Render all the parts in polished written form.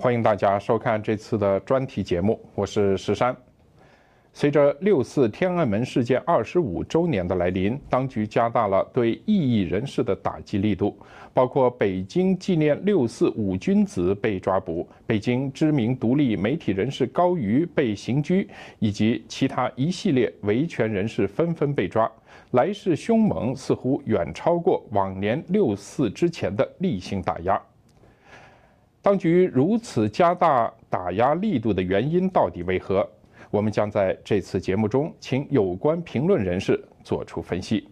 欢迎大家收看这次的专题节目，我是石山。随着6·4天安门事件25周年的来临，当局加大了对异议人士的打击力度，包括北京纪念6·4五君子被抓捕，北京知名独立媒体人士高瑜被刑拘，以及其他一系列维权人士纷纷被抓，来势凶猛，似乎远超过往年6·4之前的例行打压。当局如此加大打压力度的原因到底为何？我们将在这次节目中请有关评论人士做出分析。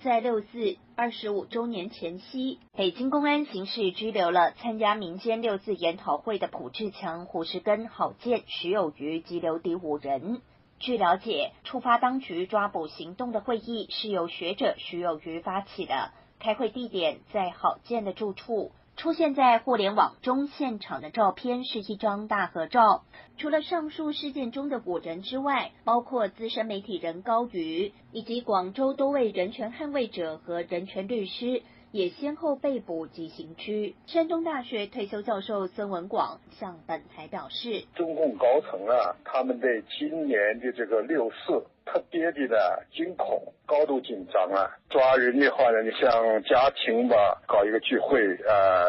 在6·4 25周年前夕，北京公安刑事拘留了参加民间6·4研讨会的蒲志强、胡世根、郝建、徐有余及刘迪5人。据了解，触发当局抓捕行动的会议是由学者徐有余发起的，开会地点在郝建的住处。出现在互联网中现场的照片是一张大合照，除了上述事件中的5人之外，包括资深媒体人高瑜以及广州多位人权捍卫者和人权律师也先后被捕及刑拘。山东大学退休教授孙文广向本台表示，中共高层他们对今年的这个6·4特别的惊恐，高度紧张抓人的话呢，你像家庭搞一个聚会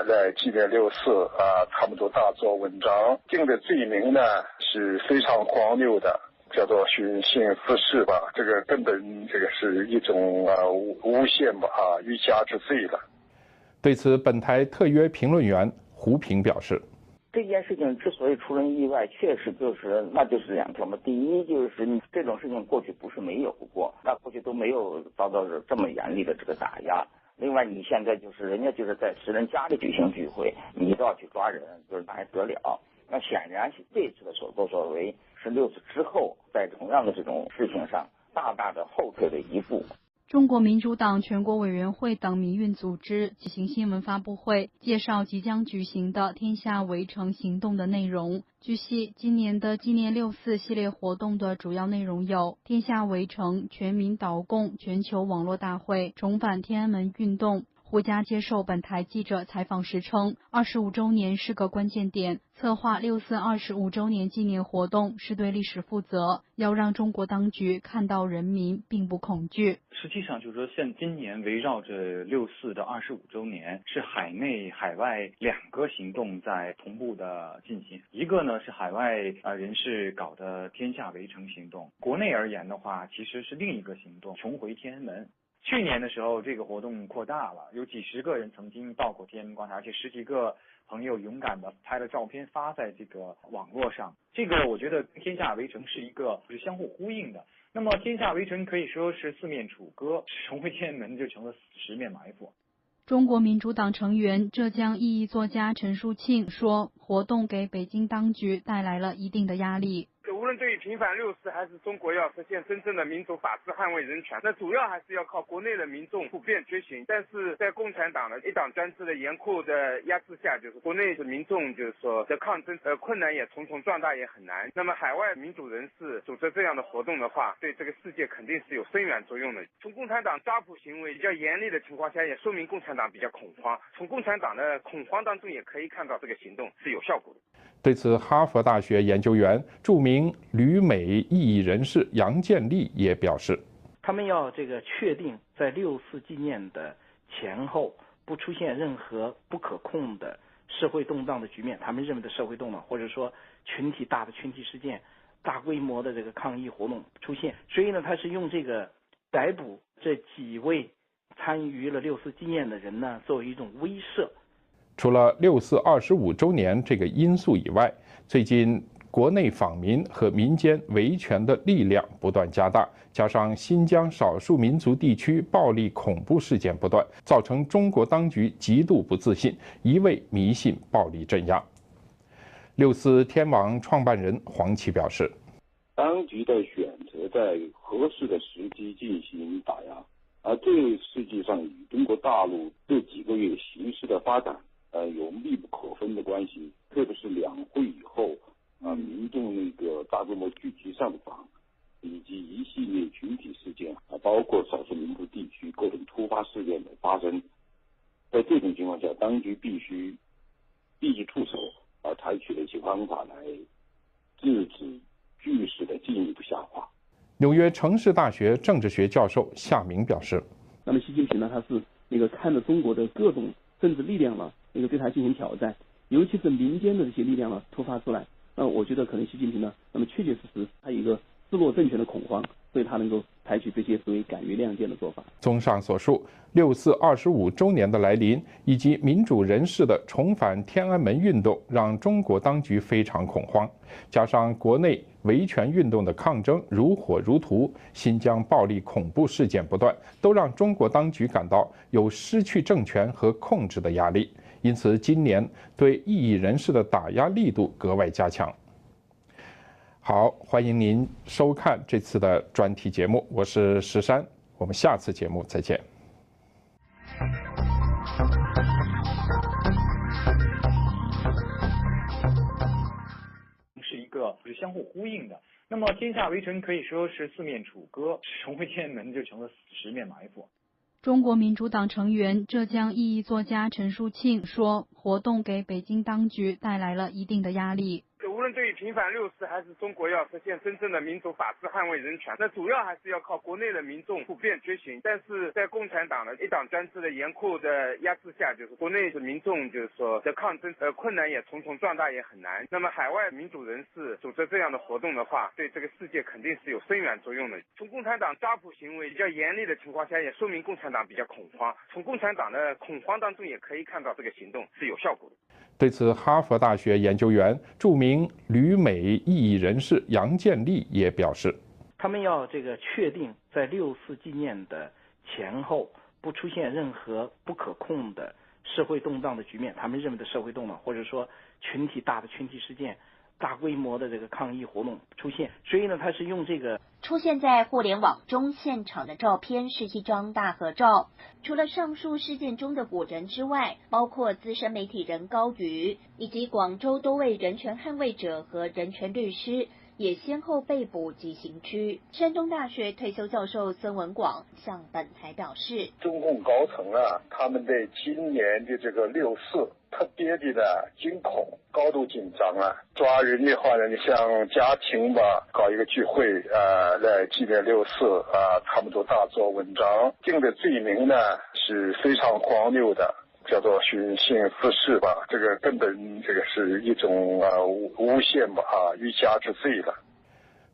来纪念6·4他们都大做文章，定的罪名呢是非常荒谬的，叫做寻衅滋事这个根本这个是一种诬陷欲加之罪了。对此，本台特约评论员胡平表示，这件事情之所以出人意外，确实就是2条嘛。第一就是这种事情过去不是没有过，那过去都没有遭到这么严厉的这个打压。另外，你现在就是人家就是在私人家里举行聚会，你都要去抓人，就是那还得了？那显然这次的所作所为是6·4之后在同样的这种事情上大大的后退了一步。中国民主党全国委员会等民运组织举行新闻发布会，介绍即将举行的天下围城行动的内容。据悉，今年的纪念6·4系列活动的主要内容有天下围城、全民导共、全球网络大会、重返天安门运动。胡佳接受本台记者采访时称，25周年是个关键点，策划6·4 25周年纪念活动是对历史负责，要让中国当局看到人民并不恐惧。实际上就是说，今年围绕着6·4的25周年，是海内海外2个行动在同步的进行。一个呢是海外人士搞的天下围城行动，国内而言的话，其实是另一个行动，重回天安门。去年的时候，这个活动扩大了，有几十个人曾经到过天安门广场，而且10几个朋友勇敢的拍了照片发在这个网络上。这个我觉得天下围城是一个是相互呼应的。那么天下围城可以说是4面楚歌，重回天安门就成了10面埋伏。中国民主党成员浙江异议作家陈树庆说，活动给北京当局带来了一定的压力。无论对于平反6·4还是中国要实现真正的民主法治捍卫人权，那主要还是要靠国内的民众普遍觉醒。但是在共产党的一党专制的严酷的压制下，就是国内的民众就是说的抗争困难也重重，壮大也很难。那么海外民主人士组织这样的活动的话，对这个世界肯定是有深远作用的。从共产党抓捕行为比较严厉的情况下，也说明共产党比较恐慌。从共产党的恐慌当中也可以看到这个行动是有效果的。对此，哈佛大学研究员、著名旅美异议人士杨建立也表示，他们要确定在6·4纪念的前后不出现任何不可控的社会动荡的局面，他们认为的社会动荡，或者说大的群体事件、大规模的抗议活动出现。所以呢，他是用逮捕这几位参与了6·4纪念的人呢，作为一种威慑。除了6·4 25周年这个因素以外，最近国内访民和民间维权的力量不断加大，加上新疆少数民族地区暴力恐怖事件不断，造成中国当局极度不自信，一味迷信暴力镇压。6·4天网创办人黄奇表示，当局的选择在合适的时机进行打压，而这实际上与中国大陆这几个月形势的发展有密不可分的关系。特别是两会以后民众大规模聚集上访，以及一系列群体事件包括少数民族地区各种突发事件的发生，在这种情况下，当局必须立即出手，采取了一些方法来制止局势的进一步下滑。纽约城市大学政治学教授夏明表示，那么习近平呢，他是看着中国的各种政治力量了，对他进行挑战，尤其是民间的这些力量突发出来，我觉得可能习近平呢，那么确确实实他有一个失落政权的恐慌，所以他能够采取这些所谓敢于亮剑的做法。综上所述，6·4 25周年的来临，以及民主人士的重返天安门运动，让中国当局非常恐慌。加上国内维权运动的抗争如火如荼，新疆暴力恐怖事件不断，都让中国当局感到有失去政权和控制的压力。因此，今年对异议人士的打压力度格外加强。好，欢迎您收看这次的专题节目，我是石山，我们下次节目再见。是一个相互呼应的。那么天下围城可以说是四面楚歌，重回天安门就成了十面埋伏。中国民主党成员、浙江异议作家陈树庆说，活动给北京当局带来了一定的压力。无论对于平反6·4，还是中国要实现真正的民主法治、捍卫人权，那主要还是要靠国内的民众普遍觉醒。但是在共产党的一党专制的严酷的压制下，就是国内的民众的抗争困难也重重，壮大也很难。那么海外民主人士组织这样的活动的话，对这个世界肯定是有深远作用的。从共产党抓捕行为比较严厉的情况下，也说明共产党比较恐慌。从共产党的恐慌当中也可以看到这个行动是有效果的。对此，哈佛大学研究员、著名旅美异议人士杨建立也表示，他们要确定在6·4纪念的前后不出现任何不可控的社会动荡的局面，他们认为的社会动荡，或者说大的群体事件、大规模的抗议活动出现，所以呢，他是用出现在互联网中现场的照片是一张大合照。除了上述事件中的5人之外，包括资深媒体人高瑜以及广州多位人权捍卫者和人权律师也先后被捕及刑拘。山东大学退休教授孙文广向本台表示，中共高层他们对今年的这个6·4特别的惊恐，高度紧张抓人的话呢，你像家庭搞一个聚会来纪念6·4他们都大做文章，定的罪名呢是非常荒谬的，叫做寻衅滋事这个根本是一种诬陷欲加之罪了。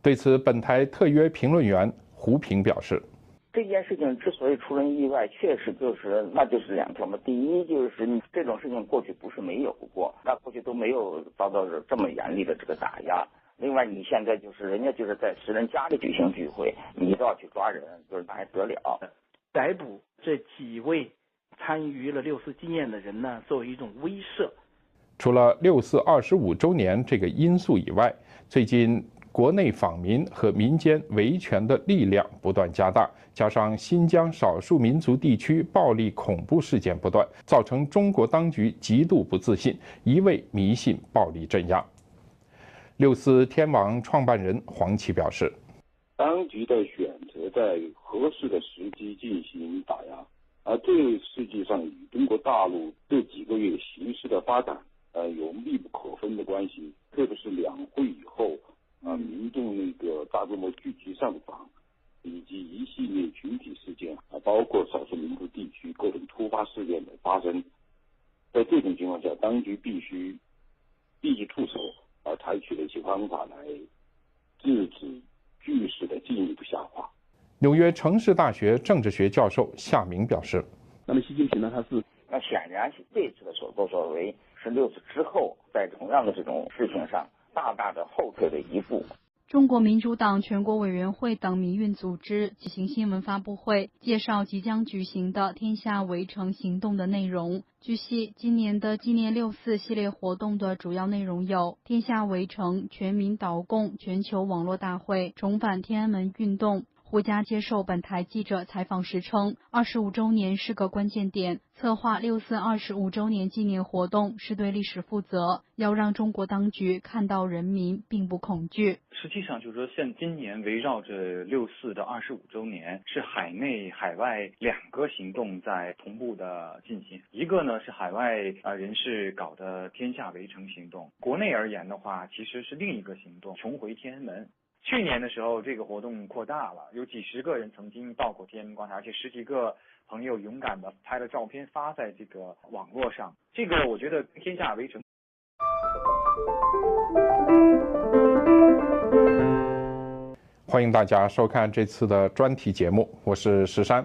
对此，本台特约评论员胡平表示，这件事情之所以出人意外，确实那就是2条嘛。第一就是这种事情过去不是没有过，那过去都没有遭到这么严厉的打压。另外，你现在人家在私人家里举行聚会，你都要去抓人，那还得了？逮捕这几位参与了6·4纪念的人呢，作为一种威慑。除了6·4 25周年这个因素以外，最近国内访民和民间维权的力量不断加大，加上新疆少数民族地区暴力恐怖事件不断，造成中国当局极度不自信，一味迷信暴力镇压。6·4天网创办人黄奇表示，当局在选择在合适的时机进行打压，而这实际上与中国大陆这几个月形势的发展有密不可分的关系。特别是两会以后民众大规模聚集上访，以及一系列群体事件包括少数民族地区各种突发事件的发生，在这种情况下，当局必须立即出手，采取了一些方法来制止局势的进一步下滑。纽约城市大学政治学教授夏明表示，那么习近平呢，那显然是这次的所作所为是6·4之后在同样的这种事情上大大的后退了一步。中国民主党全国委员会等民运组织举行新闻发布会，介绍即将举行的天下围城行动的内容。据悉，今年的纪念6·4系列活动的主要内容有天下围城、全民导共全球网络大会、重返天安门运动、胡佳接受本台记者采访时称，25周年是个关键点，策划6·4 25周年纪念活动是对历史负责，要让中国当局看到人民并不恐惧。实际上就是说，今年围绕着6·4的25周年，是海内海外两个行动在同步的进行。一个呢是海外人士搞的天下围城行动，国内而言的话，其实是另一个行动，重回天安门。去年的时候，这个活动扩大了，有几十个人曾经到过天安门广场，而且10几个朋友勇敢的拍了照片发在这个网络上。这个我觉得天下围城。欢迎大家收看这次的专题节目，我是石山。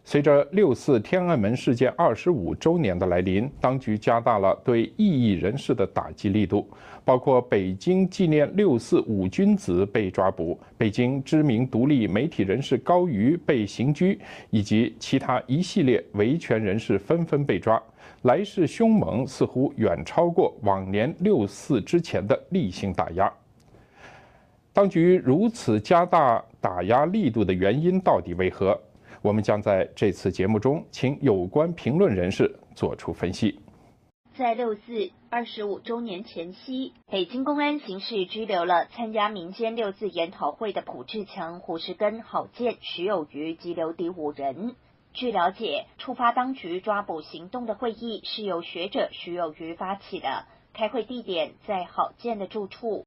随着6·4天安门事件25周年的来临，当局加大了对异议人士的打击力度，包括北京纪念6·4五君子被抓捕，北京知名独立媒体人士高瑜被刑拘，以及其他一系列维权人士纷纷被抓，来势凶猛，似乎远超过往年6·4之前的例行打压。当局如此加大打压力度的原因到底为何？我们将在这次节目中请有关评论人士做出分析。在6·4 25周年前夕，北京公安刑事拘留了参加民间6·4研讨会的卜志强、胡世根、郝建、徐有余及刘迪5人。据了解，触发当局抓捕行动的会议是由学者徐有余发起的，开会地点在郝建的住处。